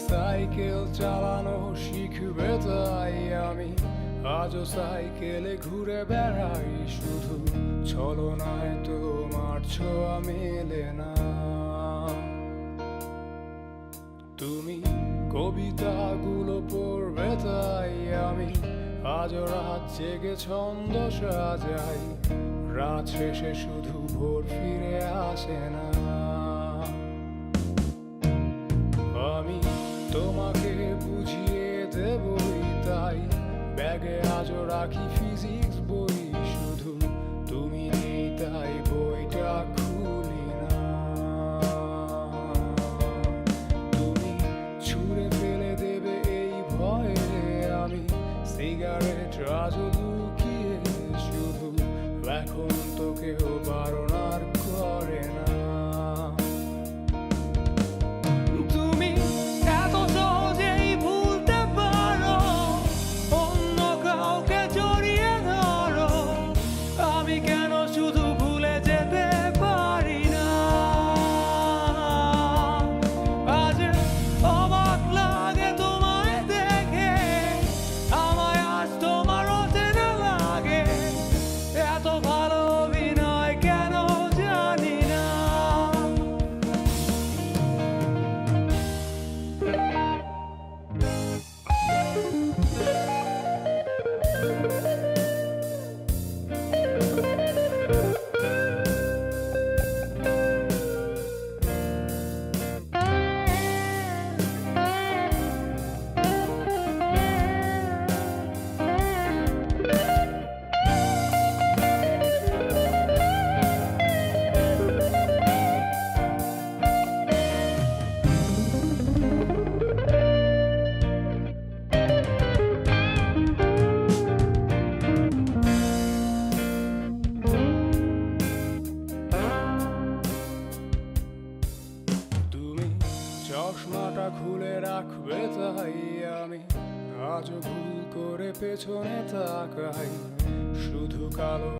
Cycle চালানো শিখবে তাই আমি আজও সাইকেলে ঘুরে বেড়াই, শুধু ছলনায় তোমার ছোঁয়া মেলে না। তুমি কবিতাগুলো পড়বে তাই আমি আজও রাত জেগে ছন্দ সাজাই, রাত শেষে শুধু ভোর ফিরে আসে না। আমি তোমাকে বুঝিয়ে দেবই তাই ব্যাগে আজও রাখি ফিজিক্স বই, শুধু তুমি নেই তাই বইটা খুলি না। তুমি ছুঁড়ে ফেলে দেবে এই ভয়ে আমি সিগারেট আজও লুকিয়ে, শুধু এখন তো কেউ বারণ আর করে না। চশমাটা খুলে রাখবে তাই আমি আজও ভুল করে পেছনে তাকাই, শুধু কালো